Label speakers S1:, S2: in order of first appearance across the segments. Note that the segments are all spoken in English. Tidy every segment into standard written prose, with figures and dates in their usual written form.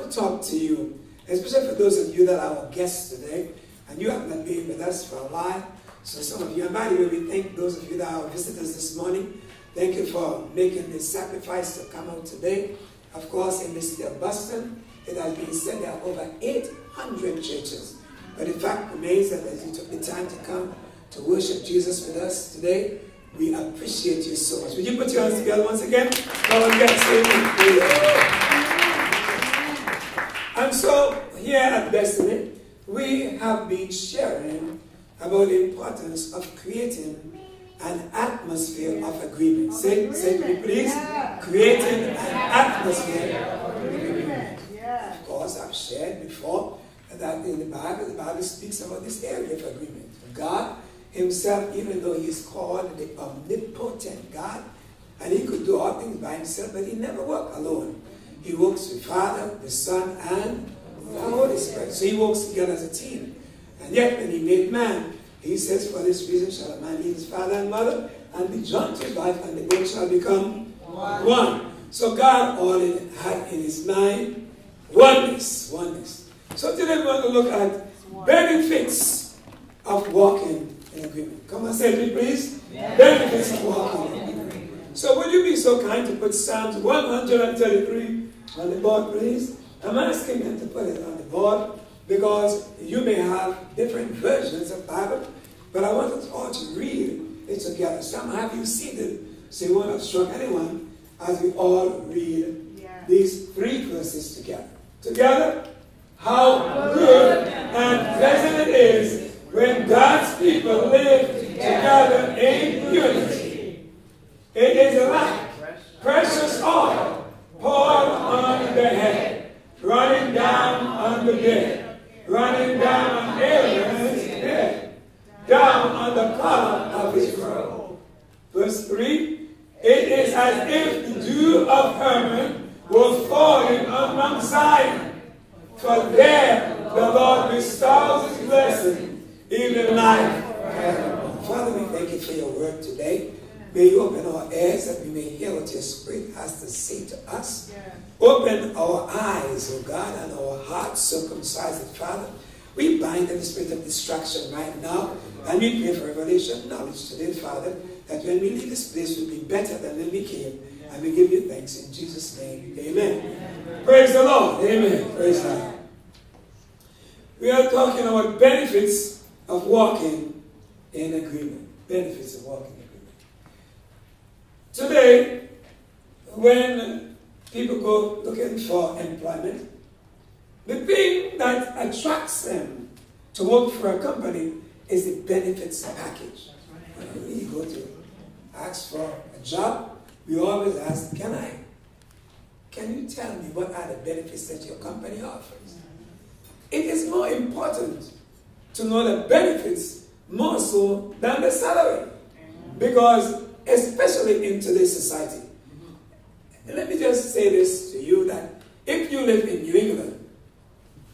S1: to talk to you, especially for those of you that are our guests today, and you have not been with us for a while. So some of you, and by the way, we thank those of you that are visitors this morning. Thank you for making the sacrifice to come out today. Of course, in the city of Boston, it has been said there are over 800 churches. But the fact remains that as you took the time to come to worship Jesus with us today, we appreciate you so much. Would you put your hands together once again? Come on, guys, and so, here at Destiny, we have been sharing about the importance of creating an atmosphere of agreement. Say to me, please. Yeah. Creating an atmosphere of agreement. Yeah. Of course, I've shared before that in the Bible speaks about this area of agreement. God himself, even though he's called the omnipotent God, and he could do all things by himself, but he never worked alone. He works with Father, the Son, and the Holy Spirit. So he works together as a team. And yet when he made man, he says, for this reason shall a man leave his father and mother and be joined to his wife, and the both shall become one. So God all had in his mind oneness. So today we're going to look at benefits of walking in agreement. Come on, say it please. Yeah. Benefits of walking in agreement. So would you be so kind to put Psalms 133 on the board, please? I'm asking them to put it on the board because you may have different versions of the Bible, but I want us all to read it together. Some have you seated, so you won't obstruct anyone as we all read these three verses together. Together, how good and pleasant it is when God's people live together in unity. It is like precious oil poured on the head, running down on the bed, running down on Aaron's head, down on the collar of his robe. Verse 3, it is as if the dew of Hermon was falling on Mount Zion. For there the Lord bestows his blessing, even life forevermore. Father, we thank you for your word today. May you open our ears that we may hear what your Spirit has to say to us. Yeah. Open our eyes, O God, and our hearts, circumcise it, Father. We bind the spirit of distraction right now, and we pray for revelation knowledge today, Father, that when we leave this place, we'll be better than when we came. And we give you thanks in Jesus' name. Amen. Amen. Praise the Lord. Amen. Praise God. We are talking about benefits of walking in agreement. Benefits of walking in agreement. Today, when people go looking for employment, the thing that attracts them to work for a company is the benefits package. When you go to ask for a job, we always ask, can you tell me what are the benefits that your company offers? It is more important to know the benefits more so than the salary. Because especially in today's society, and let me just say this to you, that if you live in New England,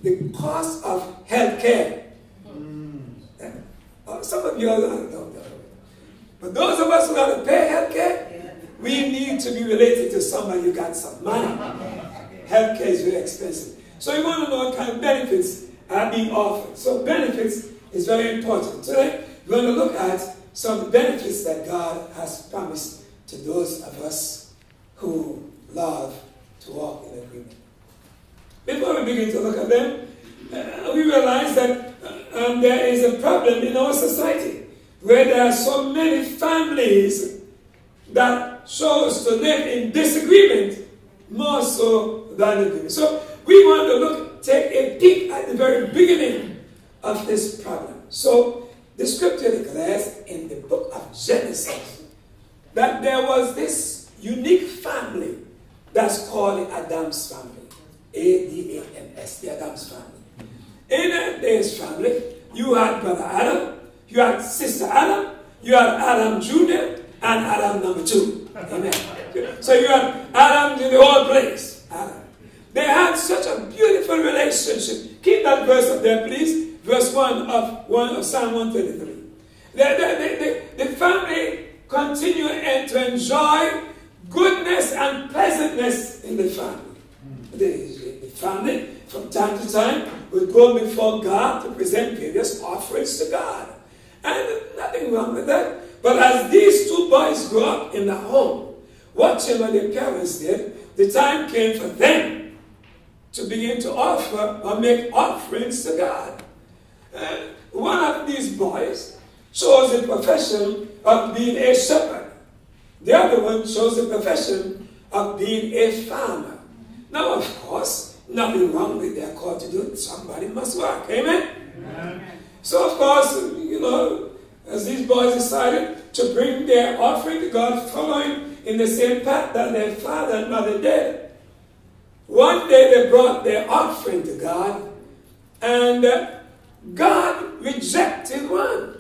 S1: the cost of health care, some of you don't know, but those of us who have to pay health care, we need to be related to somebody who got some money. Health care is very expensive. So you want to know what kind of benefits are being offered. So benefits is very important. Today, we're going to look at some of the benefits that God has promised to those of us who love to walk in agreement. Before we begin to look at them, we realize that there is a problem in our society where there are so many families that chose to live in disagreement more so than agreement. So we want to take a peek at the very beginning of this problem. So the scripture declares in the book of Genesis that there was this unique family that's called the Adam's family. A-D-A-M-S, the Adam's family. In this family, you had brother Adam, you had sister Adam, you had Adam Jr., and Adam number 2. Amen. So you had Adam in the whole place. Adam. They had such a beautiful relationship. Keep that verse up there, please. Verse 1 of Psalm 133. The family continued to enjoy goodness and pleasantness in the family. The family, from time to time, would go before God to present various offerings to God. And nothing wrong with that. But as these two boys grew up in the home, watching what their parents did, the time came for them to begin to offer or make offerings to God. One of these boys chose the profession of being a shepherd. The other one chose the profession of being a farmer. Now, of course, nothing wrong with their call to do it. Somebody must work. Amen? Amen. So, of course, as these boys decided to bring their offering to God, following in the same path that their father and mother did, one day they brought their offering to God, and God rejected one.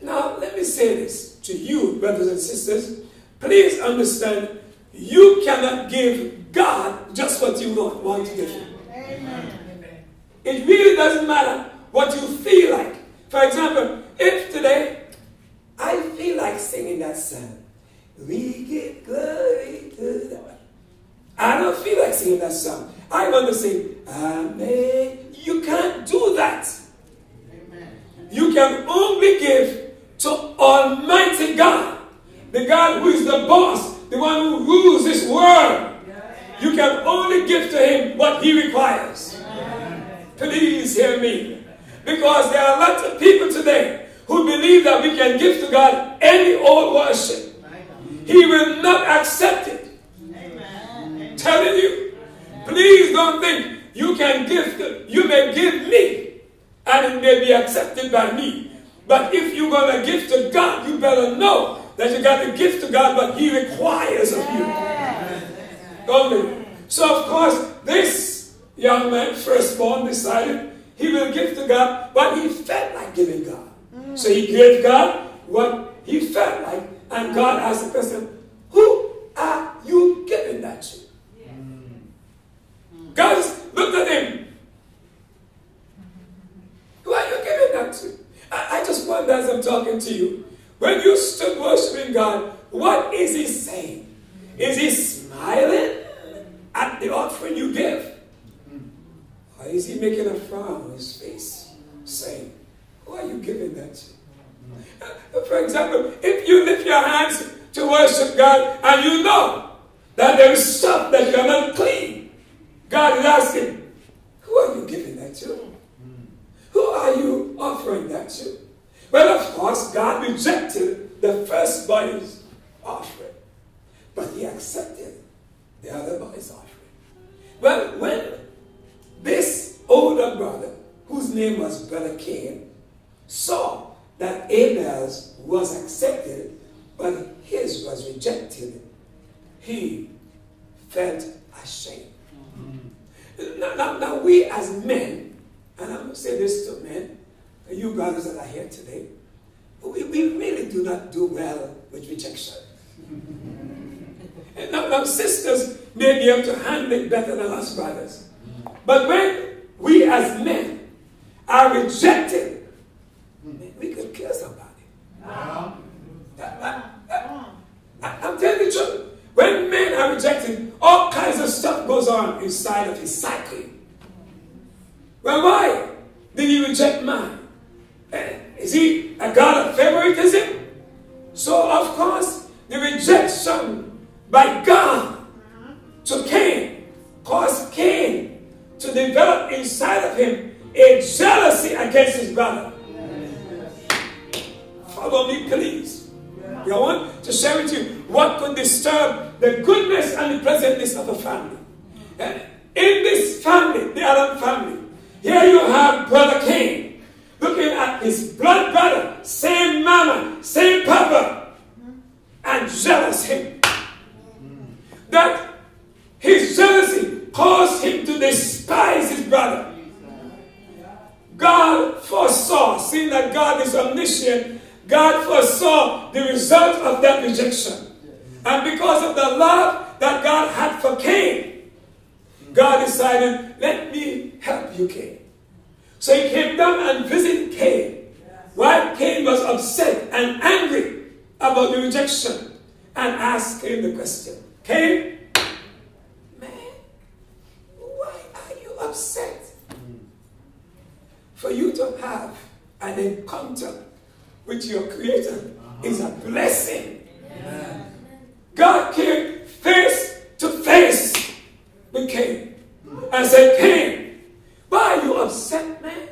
S1: Now, let me say this to you, brothers and sisters. Please understand, you cannot give God just what you want to give Him. Amen. It really doesn't matter what you feel like. For example, if today I feel like singing that song, we give glory to the Lord. I don't feel like singing that song. I want to sing, Amen. You can't do that. Amen. You can only give to Almighty God, the God who is the boss, the one who rules this world. You can only give to Him what He requires. Amen. Please hear me. Because there are lots of people today who believe that we can give to God any old worship. He will not accept it. Amen. Telling you, please don't think you can give. You may give me, and it may be accepted by me. But if you're going to give to God, you better know that you got to give to God what He requires of you. Only. So, of course, this young man, firstborn, decided he will give to God what he felt like giving God. So he gave God what he felt like. And God asked the question, who are you giving that to? God looked at him. Who are you giving that to? I just wonder as I'm talking to you, when you stood worshiping God, what is He saying? Is He smiling at the offering you give? Or is He making a frown on His face, saying, who are you giving that to? For example, if you lift your hands to worship God and you know that there is stuff that you are not clean, God is asking, who are you giving that to? Who are you offering that to? Well, of course, God rejected the first boy's offering, but He accepted the other boy's offering. Well, when this older brother, whose name was Brother Cain, saw that Abel's was accepted, but his was rejected, he felt ashamed. Now we as men, and I'm going to say this to men, you brothers that are here today, we really do not do well with rejection. Now sisters may be able to handle it better than us brothers. But when we as men are rejected, we could kill somebody. I'm telling you the truth. When men are rejected, all kinds of stuff goes on inside of his psyche. Well, why did he reject man? Is he a God of favoritism? So, of course, the rejection by God to Cain caused Cain to develop inside of him a jealousy against his brother. Follow me, please. I want to share with you what could disturb the goodness and the pleasantness of a family. In this family, the Adam family, here you have Brother Cain looking at his blood brother, same mama, same papa, and jealous him. That his jealousy caused him to despise his brother. God foresaw, seeing that God is omniscient, God foresaw the result of that rejection. And because of the love that God had for Cain, God decided, let me help you, Cain. So He came down and visited Cain, while Cain was upset and angry about the rejection, and asked Cain the question, Cain, man, upset. For you to have an encounter with your Creator is a blessing. Amen. God came face to face with Cain and said, Cain, why are you upset, man?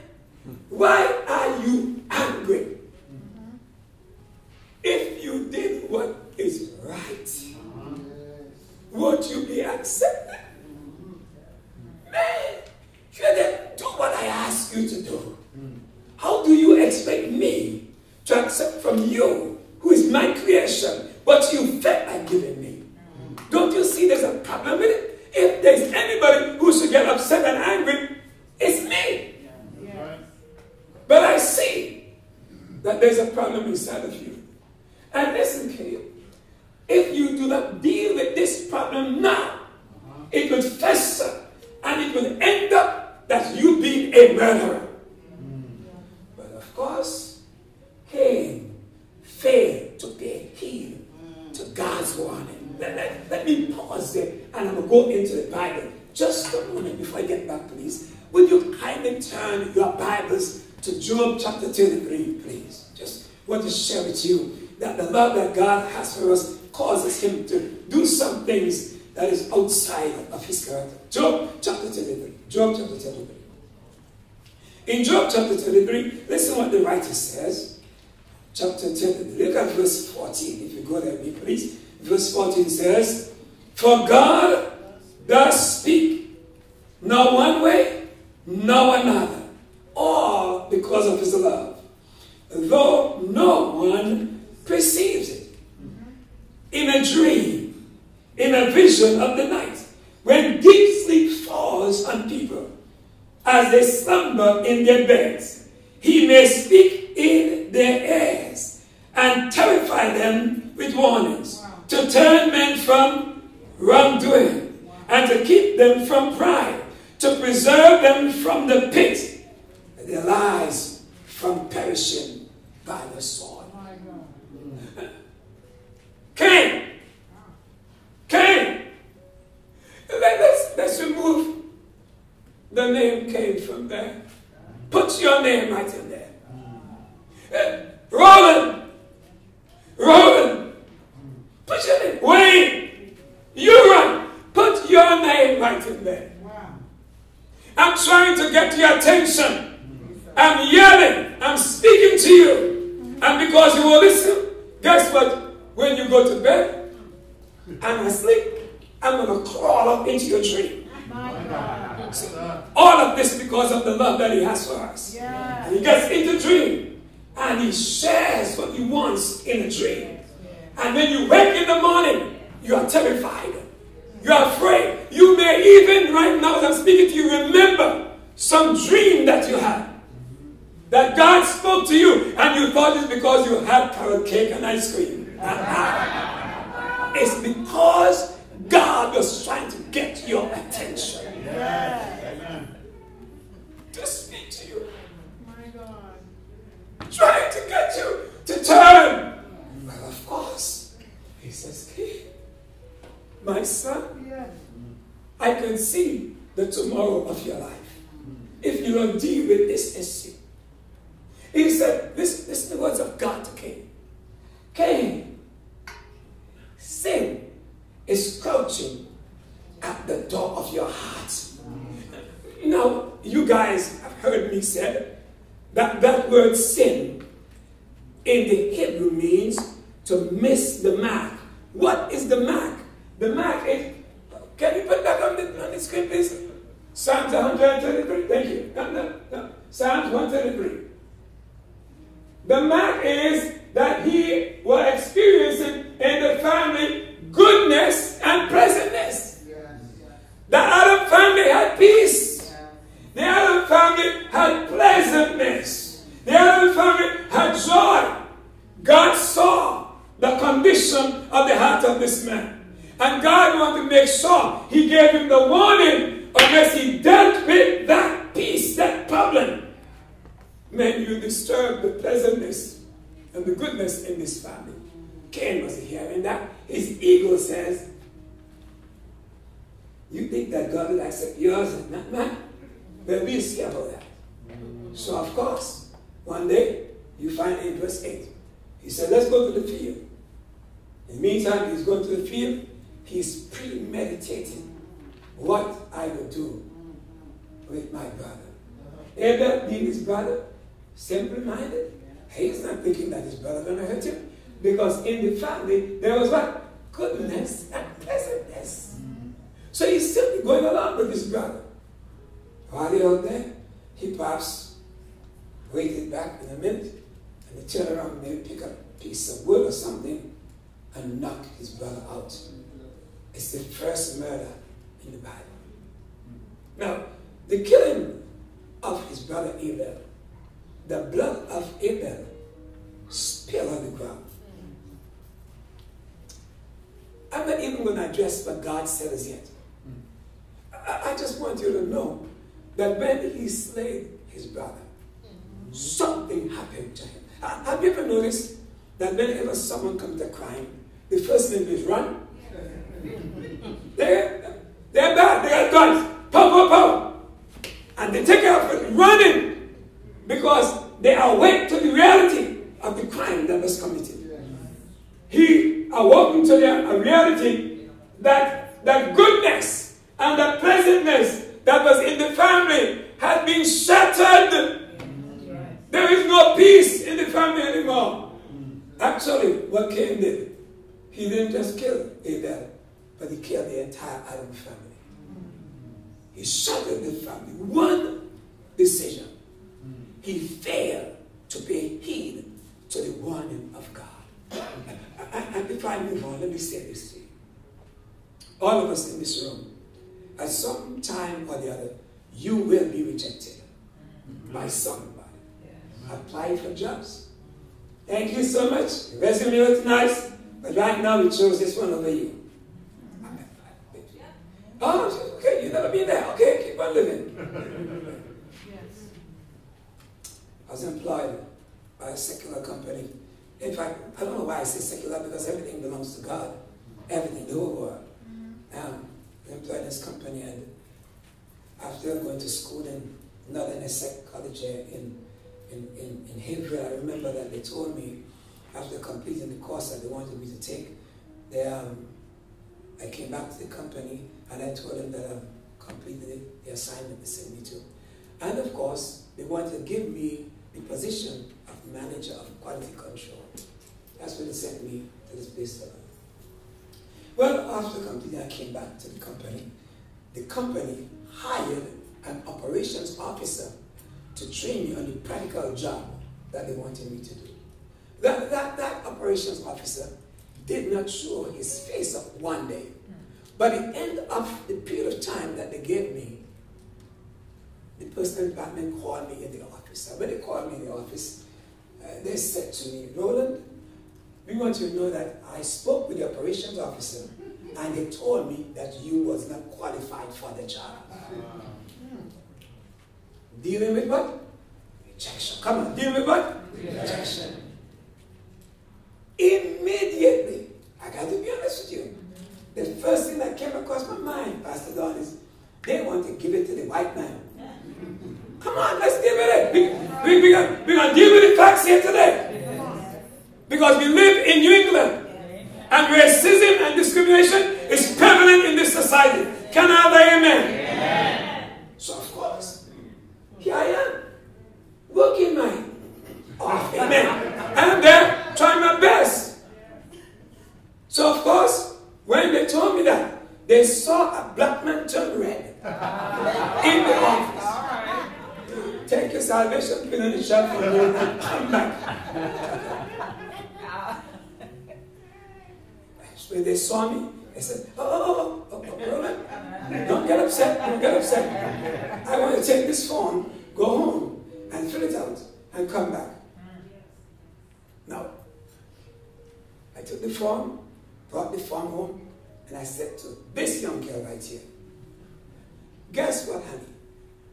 S1: Why are you angry? If you did what is right, would you be accepted? Man, you didn't do what I asked you to do. How do you expect me to accept from you, who is my creation, what you felt like giving me? Don't you see there's a problem with it? If there's anybody who should get upset and angry, it's me. But I see that there's a problem inside of you. And listen, Cain, if you do not deal with this problem now, it will fester and it will end up that you being a murderer. But of course, Cain failed to pay heed to God's warning. Let me pause there and I'm going to go into the Bible. Just a moment before I get back, please. Would you kindly turn your Bibles to Job chapter 23, please? Just want to share with you that the love that God has for us causes him to do some things that is outside of his character. Job chapter 23. Job chapter 23. In Job chapter 23, listen what the writer says. Chapter 23. Look at verse 14. If you go there with me, please. Verse 14 says, for God does speak, not one way, nor another, all because of his love, though no one perceives it. In a dream, in a vision of the night, when deep sleep falls on people, as they slumber in their beds, he may speak in their ears and terrify them with warnings, to turn men from wrongdoing, and to keep them from pride, to preserve them from the pit, and their lives from perishing by the sword. Cain! Let's remove the name Cain from there. Put your name right in there. Roland! Put your name. Wayne! Euron! Put your name right in there. I'm trying to get your attention. I'm yelling. I'm speaking to you. And because you will listen, guess what? When you go to bed and asleep, I'm going to crawl up into your dream. So, all of this because of the love that he has for us. Yeah. And he gets into dream and he shares what he wants in a dream. And when you wake in the morning, you are terrified. You are afraid. You may even, right now as I'm speaking to you, remember some dream that you had. That God spoke to you and you thought it's because you had carrot cake and ice cream. It's because God was trying to get your attention. Yes. To speak to you. My God. Trying to get you to turn. Well, of course, he says, hey, my son, I can see the tomorrow of your life. If you don't deal with this issue. He said, this is the words of God to Cain. Cain, sin is crouching at the door of your heart. Now, you guys have heard me say that word sin in the Hebrew means to miss the mark. What is the mark? The mark is, can you put that on the screen, please? Psalms 133, thank you. No. Psalms 133. The mark is that he was experiencing in the family goodness and pleasantness. The Adam family had peace. The Adam family had pleasantness. The Adam family had joy. God saw the condition of the heart of this man. And God wanted to make sure he gave him the warning unless he dealt with that peace, that problem. Man, you disturb the pleasantness and the goodness in this family. Cain was hearing that. His ego says, you think that God will accept yours and not mine? But we see about that. So of course, one day, you find in verse 8, he said, let's go to the field. In the meantime, he's going to the field. He's premeditating what I would do with my brother. Abel being his brother, simple-minded, he's not thinking that his brother going to hurt him. Because in the family, there was what? Goodness and pleasantness. So he's simply going along with his brother. While they're out there, he perhaps waited back in a minute, and he turned around and maybe pick up a piece of wood or something and knock his brother out. It's the first murder in the Bible. Now, the killing of his brother Abel, the blood of Abel spilled on the ground. I'm not even going to address what God said as yet. I just want you to know that when he slayed his brother, something happened to him. Have you ever noticed that whenever someone commits a crime, the first thing is run? They're bad, they got guns, pow, pow, pow. And they take off running because they awake to the reality of the crime that was committed. He awoke to the reality that the goodness and the pleasantness that was in the family had been shattered. There is no peace in the family anymore. Actually, what Cain did, he didn't just kill Abel, but he killed the entire Adam family. He shattered the family. One decision. He failed to pay heed to the warning of God. And before I move on, let me say this to you. All of us in this room, at some time or the other, you will be rejected by somebody. Apply for jobs. Thank you so much. Your resume looks nice, but right now we chose this one over you. Oh, okay, you've never been there. Okay, keep on living. I was employed by a secular company. In fact, I don't know why I say secular, because everything belongs to God. Everything, the whole world. I employed in this company, and after going to school in Northern Essex College in Hillville, I remember that they told me, after completing the course that they wanted me to take, I came back to the company and I told them that I've completed the assignment they sent me to. And of course, they wanted to give me the position of manager of quality control. That's when they sent me to this place. Well, after completing, I came back to the company. The company hired an operations officer to train me on the practical job that they wanted me to do. That operations officer did not show his face up one day. But at the end of the period of time that they gave me, the personnel department called me in the office. And when they called me in the office, they said to me, Roland, we want you to know that I spoke with the operations officer and they told me that you was not qualified for the job. Dealing with what? Rejection. Come on, dealing with what? Rejection. Immediately, I got to be honest with you, the first thing that came across my mind, Pastor Don, is they want to give it to the white man. Come on, let's deal with it. We're going to deal with the facts here today. Because we live in New England. And racism and discrimination is prevalent in this society. Can I have an amen? So of course, here I am, working my off, amen. And I'm there trying my best. So of course, when they told me that, they saw a black man turn red in the office. Take your salvation, put in the shop for me, and come back. When they saw me, they said, oh, Roland, don't get upset, don't get upset. I want to take this form, go home, and fill it out, and come back. Now, I took the form, brought the form home, and I said to this young girl right here, guess what, honey?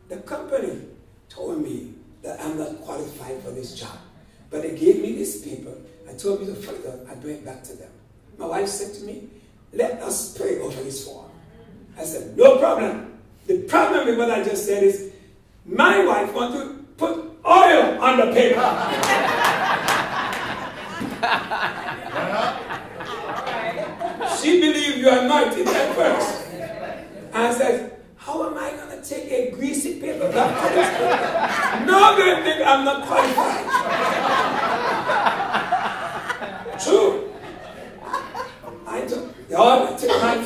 S1: The company told me that I'm not qualified for this job, but they gave me this paper and told me to fill it out and bring it back to them. My wife said to me, let us pray over this form. I said, no problem. The problem with what I just said is, My wife wants to put oil on the paper. She believed you are anointed at first. And says, how am I going to take a greasy paper back to this paper? No, they think I'm not qualified. True. I took my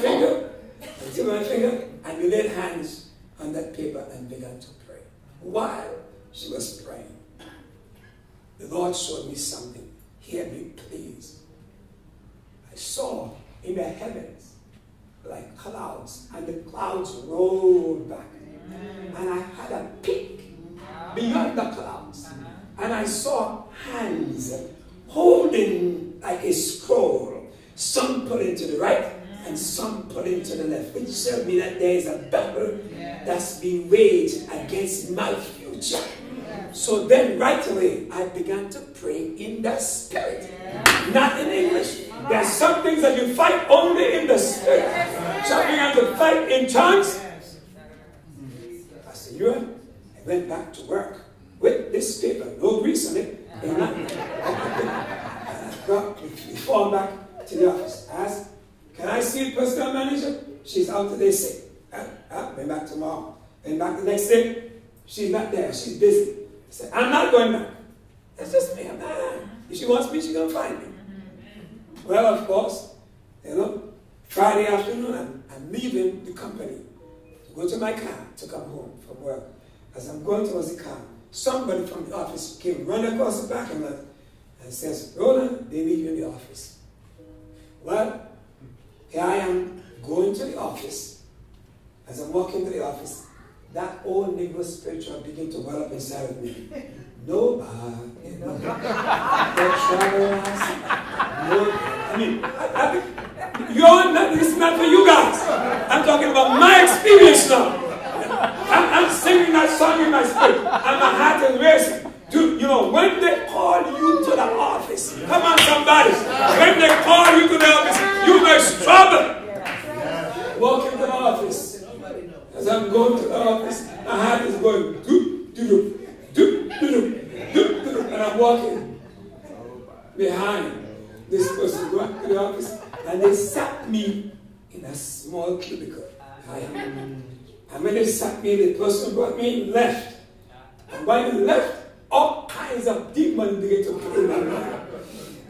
S1: finger, and we laid hands on that paper and began to pray. While she was praying, the Lord showed me something. Hear me, please. I saw in the heavens like clouds, and the clouds rolled back. And I had a peek beyond the clouds, and I saw hands holding like a scroll, some put to the right and some put to the left, which showed me that there is a battle that's being waged against my future. So then right away, I began to pray in the spirit, not in English. There are some things that you fight only in the spirit. So I began to fight in tongues. Pastor Ewan, I went back to work with this paper, no grease on it. We fall back to the office. I asked, can I see the personnel manager? She's out today sick. Went back tomorrow. Went back the next day. She's not there. She's busy. I said, I'm not going back. That's just me. I'm not. If she wants me, she's going to find me. Well, of course, Friday afternoon, I'm leaving the company to go to my car to come home from work. As I'm going towards the car, somebody from the office came running across the parking lot and says, Roland, they need you in the office. Well, here I am going to the office. As I'm walking to the office, that old Negro spiritual began to well up inside of me. Nobody, no travelers, this is not for you guys. I'm talking about my experience now. I'm singing that song in my spirit, and my heart is racing. Dude, when they call you to the office, come on somebody, when they call you to the office, you may struggle. Walk into the office. As I'm going to the office, my heart is going doop, doop, doop, doop, doop, doop, and I'm walking behind this person going to the office, and they sat me in a small cubicle. And when they sat me, the person brought me left. And by the left, all kinds of demons begin to play in my mind.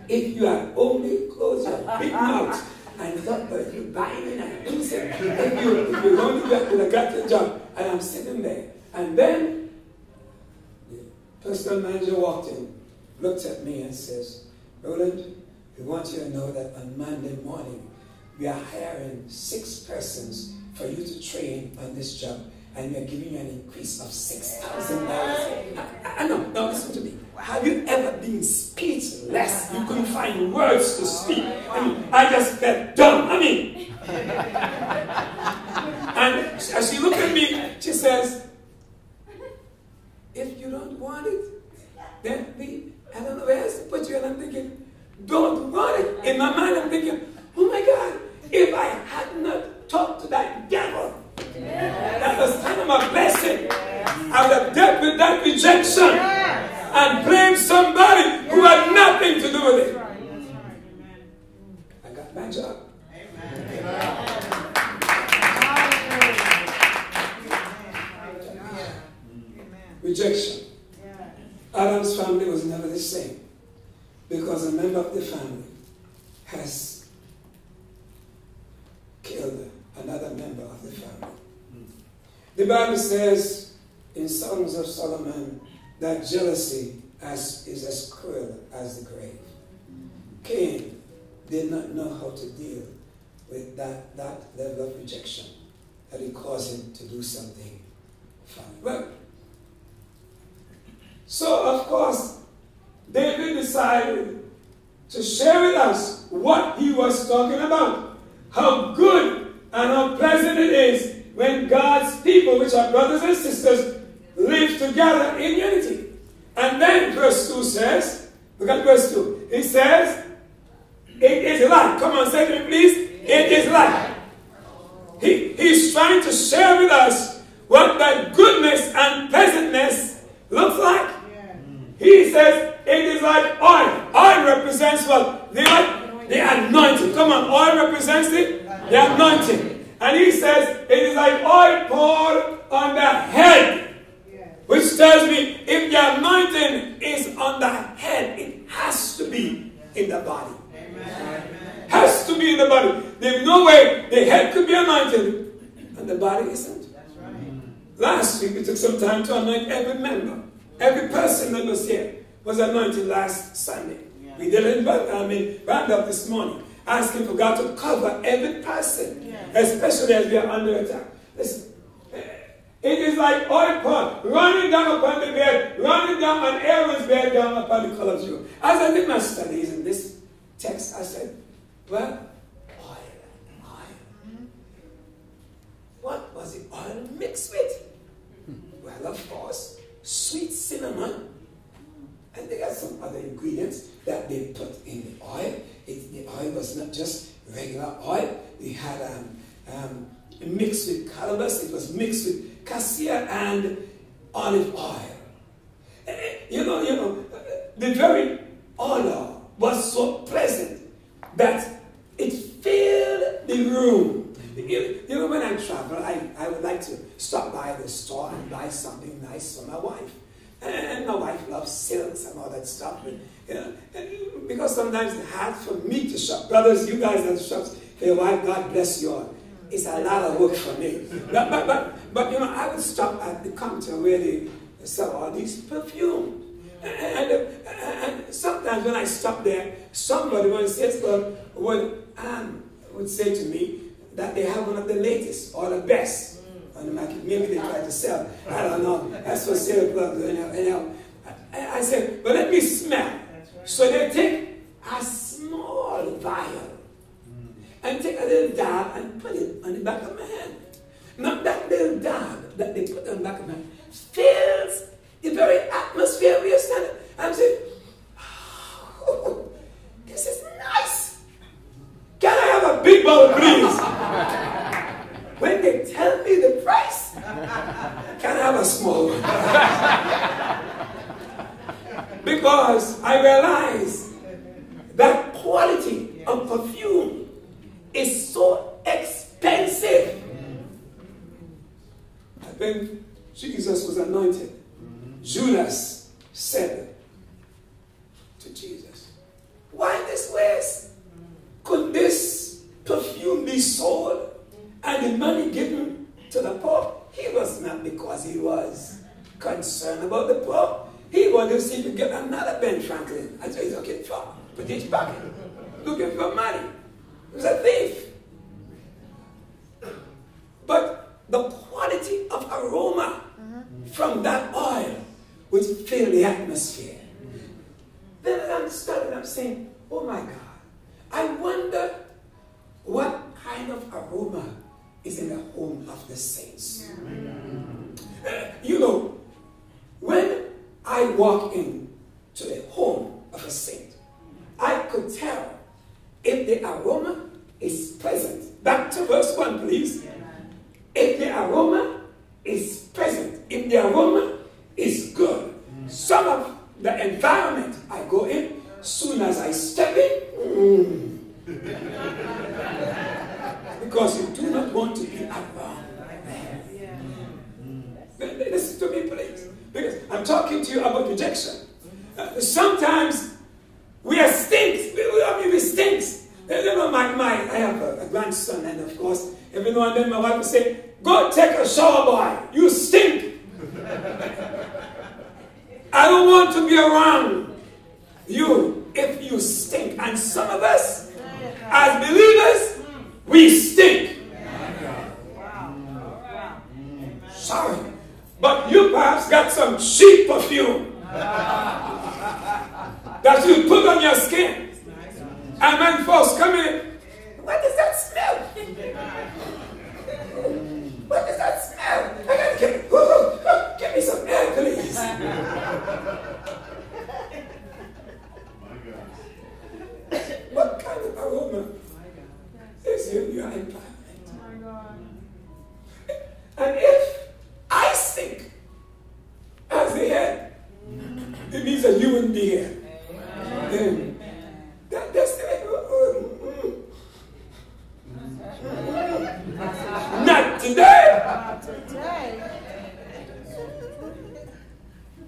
S1: If you had only closed your big mouth and thought that you're buying and losing, if you're going to get to the job, and I'm sitting there. And then the personal manager walked in, looked at me and says, Roland, we want you to know that on Monday morning, we are hiring 6 persons for you to train on this job, and we are giving you an increase of $6,000. Now listen to me. Have you ever been speechless? You couldn't find words to speak. I just felt dumb. And as she looked at me, she says, if you don't want it, then I don't know where else to put you. And I'm thinking, don't want it. In my mind, I'm thinking, oh my God, if I had not talked to that devil, that was kind of my blessing, I would have dealt with that rejection and blamed somebody who had nothing to do with it. I got my job. Rejection. Adam's family was never the same because a member of the family has killed another member of the family. The Bible says in Songs of Solomon that jealousy is as cruel as the grave. Cain did not know how to deal with that level of rejection that it caused him to do something funny. Well, so of course, David decided to share with us what he was talking about. How good and how pleasant it is when God's people, which are brothers and sisters, live together in unity. And then verse 2 says, look at verse 2. It says, it is light. Come on, say it please. It is light. He's trying to share with us what that goodness and pleasantness Last week we took some time to anoint every member. Every person that was here was anointed last Sunday. Yeah. We did it round up this morning, asking for God to cover every person, especially as we are under attack. Listen, it is like oil pour running down upon the bed, running down on Aaron's bed, down upon the color of you. As I did my studies in this text, I said, well, oil. What was the oil mixed with? Well, of course, sweet cinnamon. And they got some other ingredients that they put in the oil. The oil was not just regular oil. They had mixed with calabash. It was mixed with cassia and olive oil. You know, the very odor was so pleasant that it filled the room. You know, when I travel, I would like to stop by the store and buy something nice for my wife. And my wife loves silks and all that stuff. And, because sometimes it's hard for me to shop. Brothers, you guys that shop for your wife, God bless you all. It's a lot of work for me. But you know, I would stop at the counter where they sell all these perfume. And sometimes when I stop there, somebody when sales club would say to me that they have one of the latest or the best on the market. Maybe they try to sell. I don't know. That's what sales clubs do. I said, but let me smell. Right. So they take a small vial and take a little dab and put it on the back of my hand. Now that little dab that they put on the back of my hand fills the very atmosphere we are standing. I'm saying, oh, this is nice. Can I have a big bowl, please? When they tell me the price, can I have a small one? Because I realize that quality of perfume is so expensive. When Jesus was anointed, Judas said to Jesus, why this waste? Could this perfume be sold and the money given to the poor? He was not because he was concerned about the poor. He wanted to see if he could get another Ben Franklin. And so he's looking for, put his pocket, looking for money. He was a thief. But the quality of aroma from that oil would fill the atmosphere. Then I'm studying, I'm saying, oh my God, I wonder what kind of aroma is in the home of the saints. You know, when I walk into the home of a saint, I could tell if the aroma is present. Back to verse 1, please. If the aroma is present, if the aroma is good, some of the environment I go in, soon as I step in, because you do not want to be around. Listen to me, please. Because I'm talking to you about rejection. Sometimes we are stinks. We stinks. You know, I have a grandson, and of course, every now and then my wife will say, go take a shower, boy. You stink. I don't want to be around you if you stink. And some of us, as believers, we stink. Sorry. But you perhaps got some cheap perfume that you put on your skin. And when folks come in, what does that smell? What does that smell? I gotta give me some air, please. What kind of aroma is in your environment? And if I stink as the head, it means that you wouldn't be here. Then that's not today. Not today.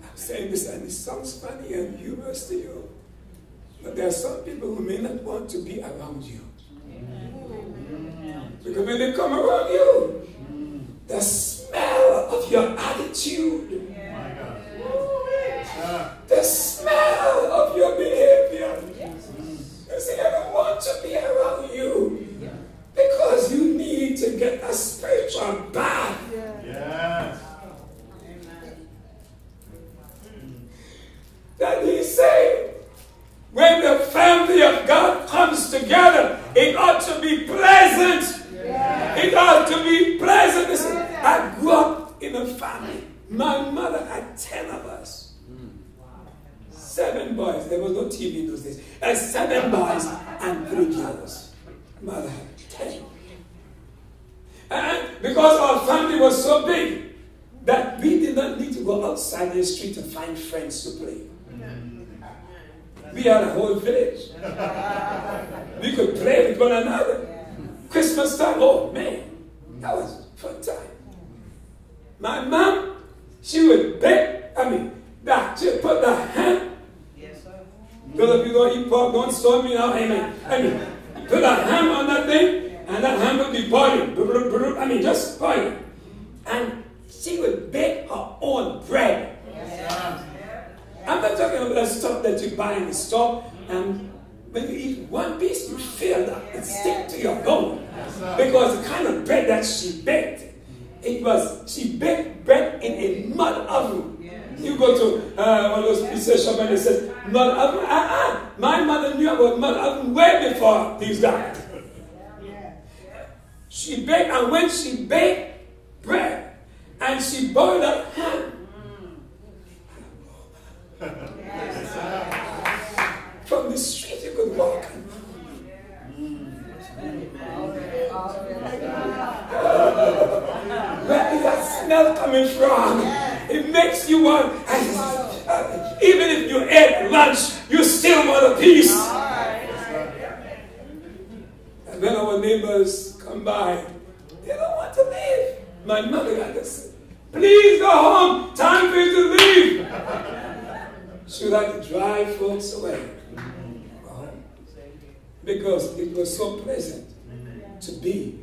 S1: I'm saying this and it sounds funny and humorous to you, but there are some people who may not want to be around you. Because when they come around you, the smell of of your attitude. The smell of your behavior. You see, I don't want to be around you because you need to get a spiritual bath. Yes. That he said, when the family of God comes together, it ought to be pleasant. It ought to be pleasant. Listen, I grew up in a family. My mother had 10 of us. 7 boys. There was no TV in those days. 7 boys and 3 girls. Mother had 10. And because our family was so big that we did not need to go outside the street to find friends to play. We had a whole village. We could play with one another. Christmas time, oh man, that was a fun time. My mom, she would bake, she would put the ham. Yes, sir. Those of you don't eat pork, don't stone me now, amen. Put a ham on that thing, and that ham would be boiling. Just boiling. And she would bake her own bread. Yes. I'm not talking about the stuff that you buy in the store, and when you eat one piece, you feel that it sticks to your bone. Because the kind of bread that she baked, she baked bread in a mud oven. You go to one of those pizza shops and it says mud oven. My mother knew about mud oven way before these guys. She baked, and when she baked bread and she boiled up ham, from the street you could walk. Where is that smell coming from? It makes you want, even if you ate lunch, you still want a piece. And when our neighbors come by, they don't want to leave. My mother got to say, please go home, time for you to leave. She would like to drive folks away. Because it was so pleasant to be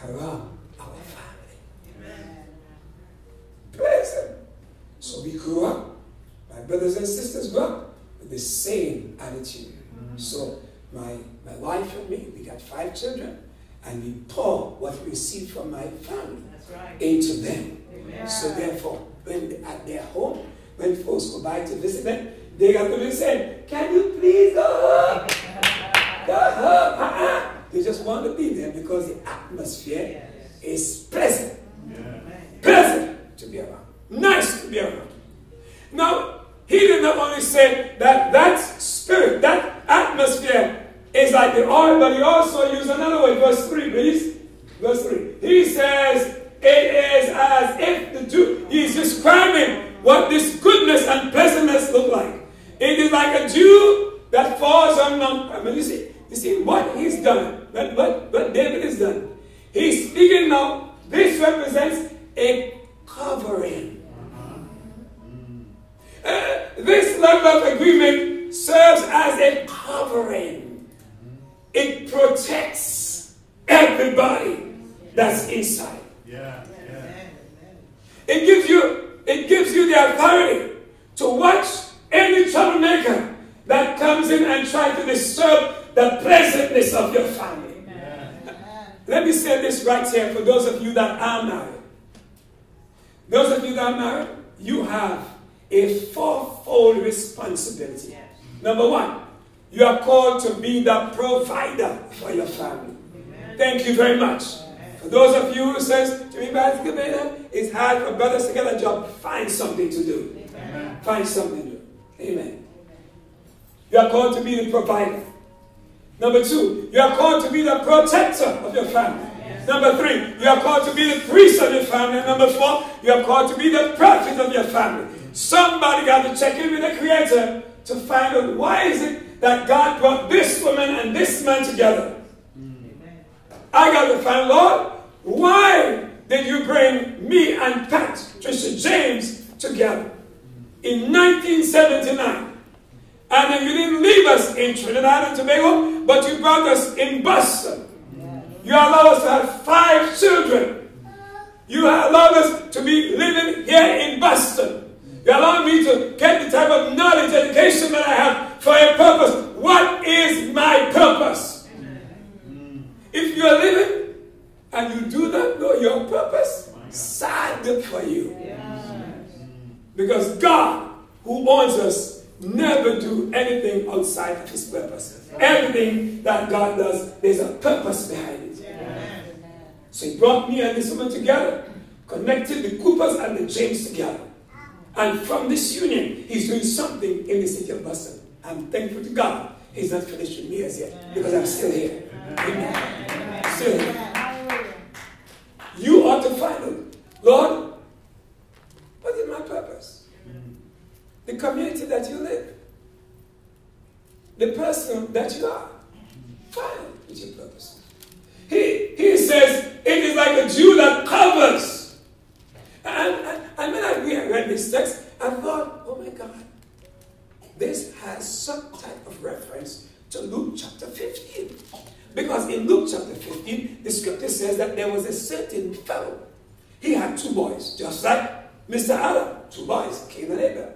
S1: around our family. Pleasant. So we grew up, my brothers and sisters grew up with the same attitude. So my wife and me, we got 5 children, and we pour what we received from my family into them. Amen. So therefore, when at their home, when folks go by to visit them, they got to say, can you please go home? Go home. They just want to be there because the atmosphere is pleasant. Pleasant to be around. Nice to be around. Now, he did not only say that spirit, that atmosphere is like the oil, but he also used another word. Verse 3, please. Verse 3. He says, it is as if the dew. He's describing what this goodness and pleasantness look like. It is like a dew that falls on Mount. You see what he's done, what David has done. He's speaking now. This represents a covering. This level of agreement serves as a covering. It protects everybody that's inside. It gives you the authority to watch any troublemaker that comes in and tries to disturb the pleasantness of your family. Let me say this right here for those of you that are married. Those of you that are married, you have a fourfold responsibility. Number 1, you are called to be the provider for your family. Thank you very much. For those of you who says, to me, it's hard for brothers to get a job, find something to do. Find something to do. Amen. You are called to be the provider. Number 2, you are called to be the protector of your family. Number 3, you are called to be the priest of your family. And number 4, you are called to be the prophet of your family. Somebody got to check in with the Creator to find out why is it that God brought this woman and this man together. I got to find, Lord, why did you bring me and Patricia James together in 1979? And then you didn't leave us in Trinidad and Tobago, but you brought us in Boston. You allowed us to have 5 children. You allowed us to be living here in Boston. You allowed me to get the type of knowledge, education that I have for a purpose. What is my purpose? If you are living and you do not know your purpose, sad for you. Because God, who owns us, never do anything outside of his purpose. Everything that God does, there's a purpose behind it. So he brought me and this woman together, connected the Coopers and the James together. And from this union, he's doing something in the city of Boston. I'm thankful to God. He's not finished with me as yet, because I'm still here. Amen. Still here. You ought to find out, Lord, what is my purpose? The community that you live, the person that you are. Find out your purpose. He says, it is like a Jew that covers. And when I read this text, I thought, oh my God, this has some type of reference to Luke chapter 15. Because in Luke chapter 15, the scripture says that there was a certain fellow. He had 2 boys, just like Mr. Adam, 2 boys, Cain and Abel.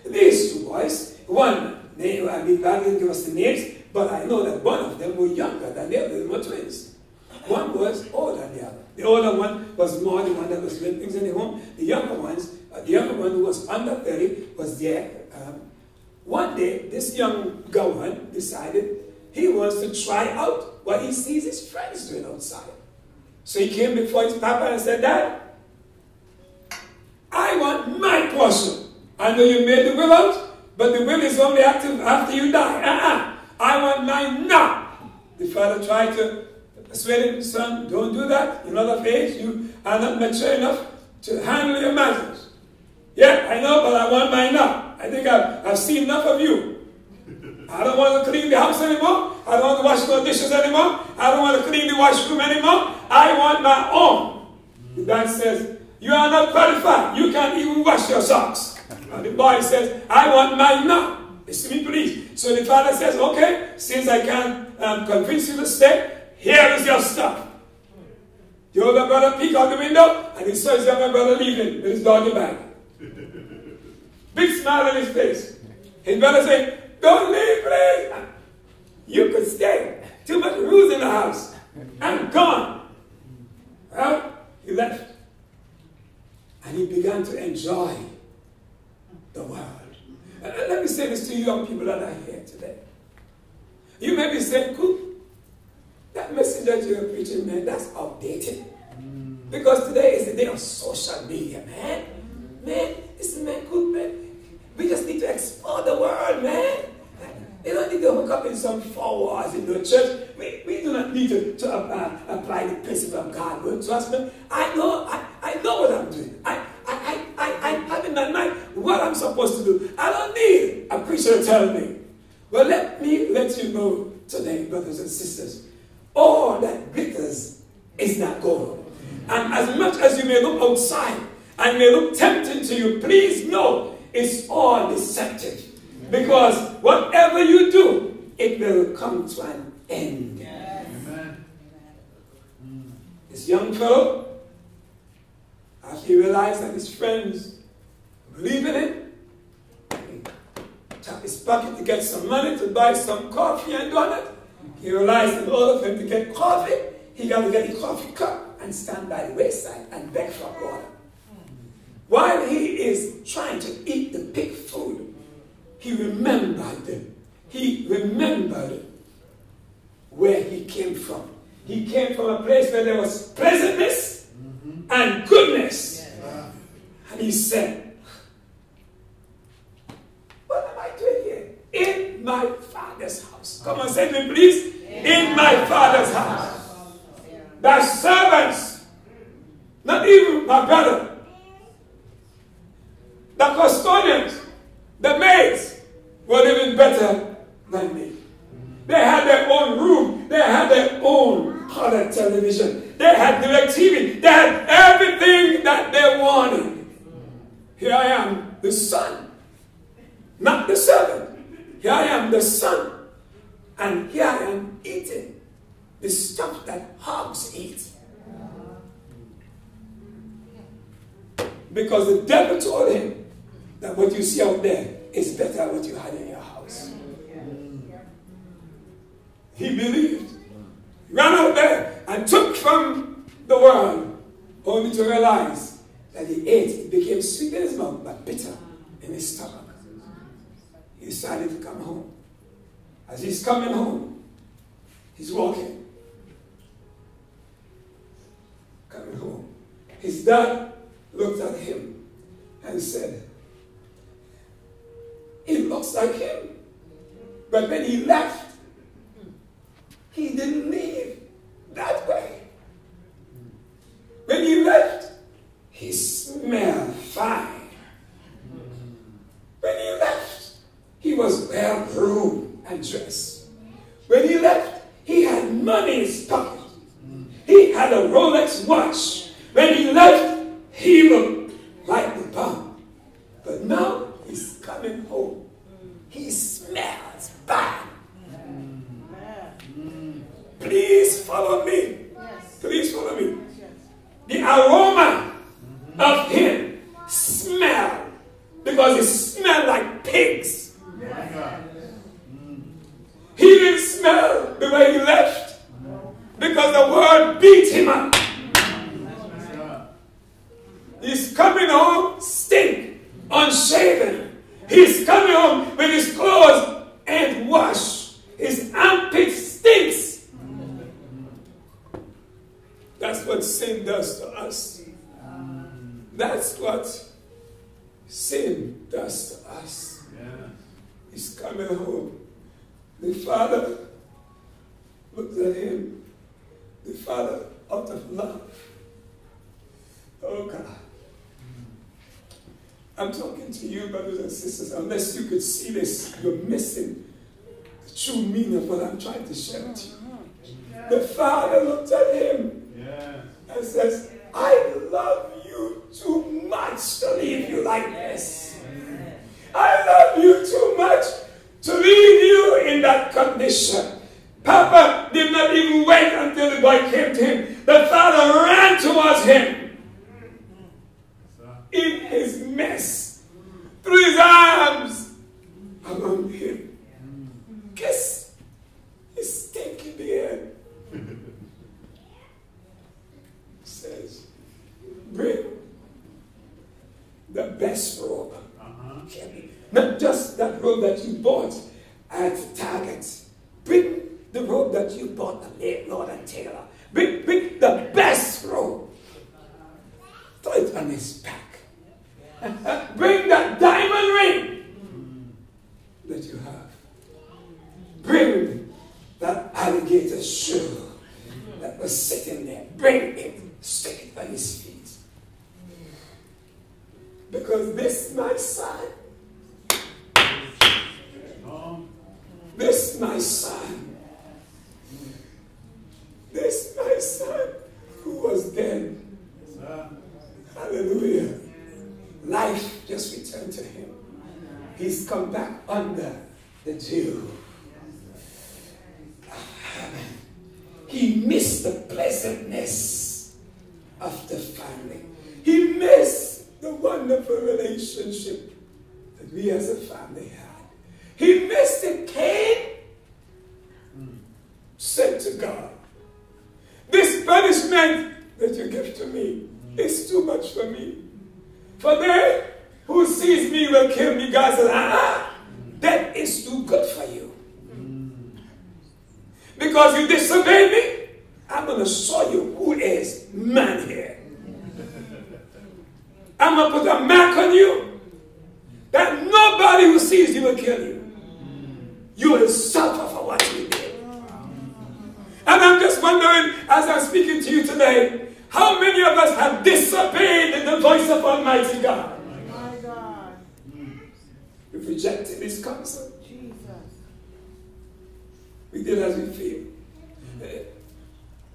S1: These 2 boys, one, I didn't give us the names, but I know that one of them were younger than the other. They were twins. One was older than the other. The older one was more the one that was doing things in the home. The younger one who was under 30 was there. One day, this young one decided he wants to try out what he sees his friends doing outside. So he came before his papa and said, Dad, I want my portion. I know you made the will out, but the will is only active after you die. I want mine now. The father tried to persuade him, son, don't do that. You're not of age. You are not mature enough to handle your matters. Yeah, I know, but I want mine now. I think I've seen enough of you. I don't want to clean the house anymore. I don't want to wash no dishes anymore. I don't want to clean the washroom anymore. I want my own. The dad says, you are not qualified. You can't even wash your socks. And the boy says, I want mine now. Listen to me, please. So the father says, okay, since I can't convince you to stay, here is your stuff. The older brother peeked out the window and he saw his younger brother leaving with his doggy bag. Big smile on his face. His brother said, don't leave, please. You could stay. Too much rules in the house. I'm gone. Well, he left. And he began to enjoy the world. And let me say this to you young people that are here today. You may be saying, Coop, that message that you're preaching, man, that's outdated. Because today is the day of social media, man. Man, listen, man, Coop, man. We just need to explore the world, man. You don't need to hook up in some 4 walls in the church. We do not need to apply the principle of God. But trust me, I know what I'm doing. I have in my mind what I'm supposed to do. I don't need a preacher to tell me. Well, let me let you know today, brothers and sisters, all that glitters is not gold. And as much as you may look outside and may look tempting to you, please know it's all deceptive. Because whatever you do, it will come to an end. Yes. Amen. This young fellow, after he realized that his friends believe in him, he tapped his pocket to get some money to buy some coffee and donut. He realized in order for him to get coffee, he got to get a coffee cup and stand by the wayside and beg for water. While he is trying to eat the pig food, he remembered them. He remembered where he came from. He came from a place where there was pleasantness and goodness. Yeah. And he said, what am I doing here? In my father's house. Come on, say to me, please. In my father's house. The servants, not even my brother, the custodians, the maids were living better than me. They had their own room. They had their own color television. They had direct TV. They had everything that they wanted. Here I am, the son, not the servant. Here I am, the son. And here I am eating the stuff that hogs eat. Because the devil told him that what you see out there is better than what you had in your house. He believed. He ran out there and took from the world, only to realize that he ate. It became sweet in his mouth, but bitter in his stomach. He decided to come home. As he's coming home, he's walking. Coming home. His dad looked at him and said, "It looks like him." But when he left, he didn't leave that way. When he left, he smelled fine. When he left, he was well groomed and dressed. When he left, he had money in his pocket. He had a Rolex watch. When he left, he looked like the bomb. But now he's coming home. He smells bad. Please follow me. Please follow me. The aroma of him smelled because it smelled like pigs. He didn't smell the way he left because the world beat him up. He's coming home stink, unshaven. He's coming home with his clothes ain't washed. His armpit stinks. That's what sin does to us. That's what sin does to us. He's coming home. The father looked at him. The father, out of love. Oh God. I'm talking to you, brothers and sisters. Unless you could see this, you're missing the true meaning of what I'm trying to share with you. The father looked at him and says, "I love you too much to leave you like this. I love you too much to leave you in that condition." Papa did not even wait until the boy came to him. The father ran towards him in his mess, threw his arms around him, kissed his stinky beard, says, "Bring the best robe. Not just that robe that you bought at Target. Bring the robe that you bought at late Lord and Taylor. Bring the best robe. Throw it on his back. Bring that diamond ring that you have. Bring that alligator shoe that was sitting there. Bring it. Stick it on his feet. Because this my son, this my son, this my son who was dead. Hallelujah. Life just returned to him. He's come back under the dew. He missed the pleasantness of the family. He missed the wonderful relationship that we as a family had. He missed it. Cain said to God, "This punishment that you give to me is too much for me. For they who sees me will kill me." God said, "That is too good for you. Because you disobeyed me, I'm going to show you who is man here. I'm going to put a mark on you that nobody who sees you will kill you. You will suffer for what you did." And I'm just wondering, as I'm speaking to you today, how many of us have disobeyed the voice of Almighty God? My God. We've rejected His counsel. Jesus. We did as we feel.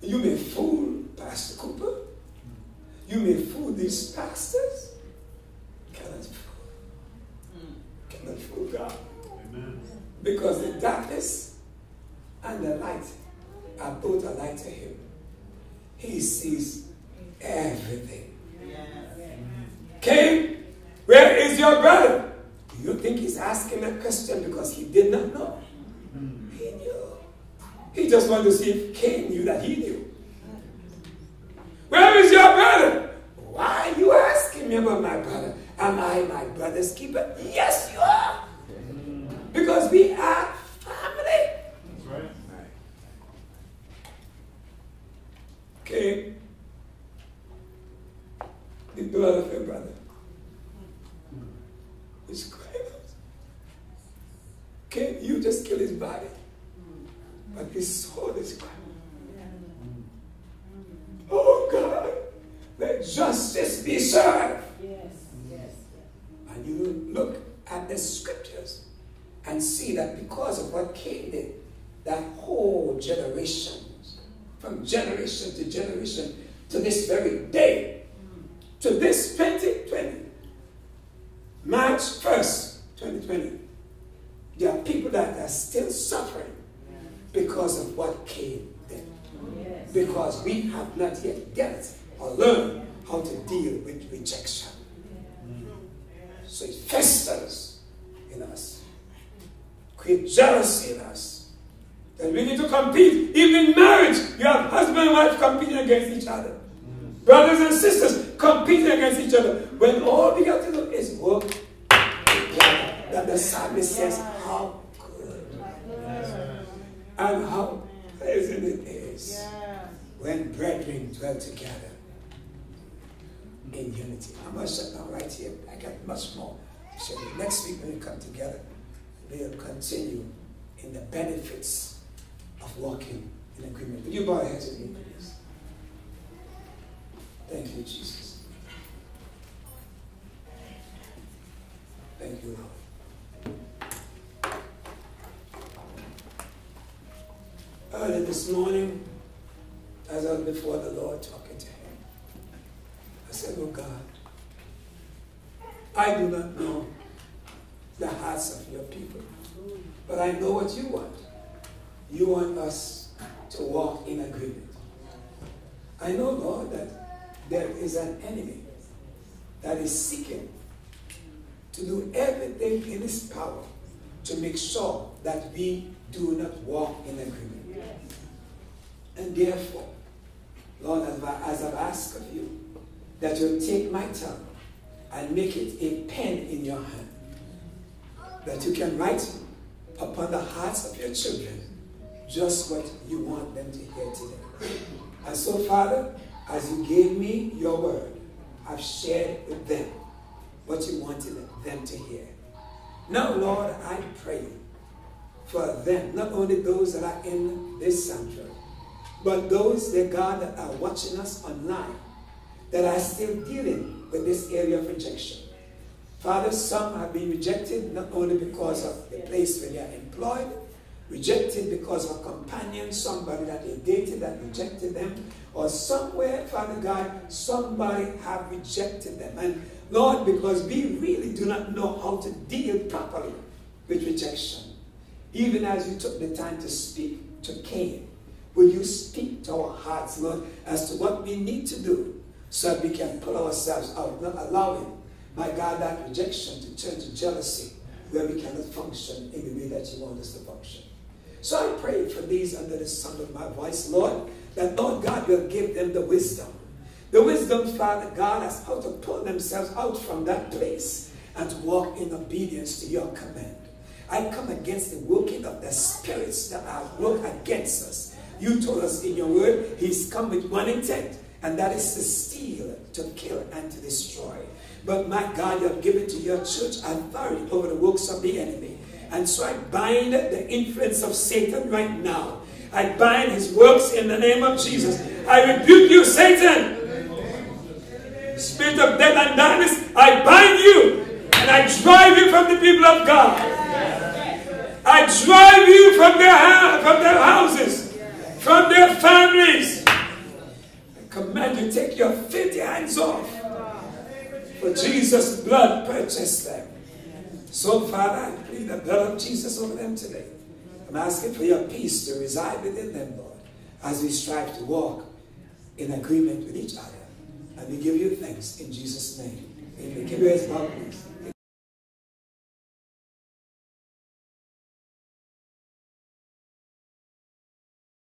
S1: You may fool Pastor Cooper. You may fool these pastors. Cannot fool. Cannot fool God. Amen. Because the darkness and the light are both alike to Him. He sees everything. Cain, where is your brother? Do you think he's asking that question because he did not know? He knew. He just wanted to see if Cain knew that he knew. Where is your brother? Why are you asking me about my brother? Am I my brother's keeper? Yes, you are. Because we are family.
S2: That's right.
S1: Okay. The blood of your brother is crying out. Okay, you just kill his body, but his soul is crying. Oh God, let justice be served.
S3: Yes, yes.
S1: And you look at the scriptures and see that because of what Cain did, that whole generations, from generation to this very day, to this 2020, March 1st, 2020, there are people that are still suffering because of what Cain did.
S3: Yes.
S1: Because we have not yet get or learned how to deal with rejection. So it festers in us, creates jealousy in us. That we need to compete. Even in marriage, you have husband and wife competing against each other. Brothers and sisters competing against each other. When all we have to do is work together. That the psalmist says, how good and how pleasant it is when brethren dwell together in unity. I'm going to shut down right here. I got much more to show you. Next week when we come together, we'll continue in the benefits of walking in agreement. Will you bow your heads with me, please? Thank you, Jesus. Thank you, Lord. Early this morning, as I was before the Lord talking to him, I said, oh God, I do not know the hearts of your people, but I know what you want. You want us to walk in agreement. I know, Lord, that there is an enemy that is seeking to do everything in his power to make sure that we do not walk in agreement. And therefore, Lord, as I've asked of you, that you'll take my tongue and make it a pen in your hand, that you can write upon the hearts of your children just what you want them to hear today. And so, Father, as you gave me your word, I've shared with them what you wanted them to hear. Now, Lord, I pray for them, not only those that are in this sanctuary, but those, dear God, that are watching us online, that are still dealing with this area of rejection. Father, some have been rejected not only because of the place where they are employed, rejected because of a companion, somebody that they dated that rejected them, or somewhere, Father God, somebody have rejected them. And Lord, because we really do not know how to deal properly with rejection, even as you took the time to speak to Cain, will you speak to our hearts, Lord, as to what we need to do so that we can pull ourselves out, not allowing, my God, that rejection to turn to jealousy, where we cannot function in the way that you want us to function. So I pray for these under the sound of my voice, Lord, that Lord God will give them the wisdom. The wisdom, Father God, as how to pull themselves out from that place and to walk in obedience to your command. I come against the working of the spirits that are worked against us. You told us in your word, he's come with one intent, and that is to steal, to kill, and to destroy. But my God, you have given to your church authority over the works of the enemy. And so I bind the influence of Satan right now. I bind his works in the name of Jesus. I rebuke you, Satan. Spirit of death and darkness, I bind you. And I drive you from the people of God. I drive you from their houses, from their families. I command you, take your filthy hands off. For Jesus' blood purchased them. So, Father, I plead the blood of Jesus over them today. I'm asking for your peace to reside within them, Lord, as we strive to walk in agreement with each other. And we give you thanks in Jesus' name. Amen. Keep your heads bowed, please.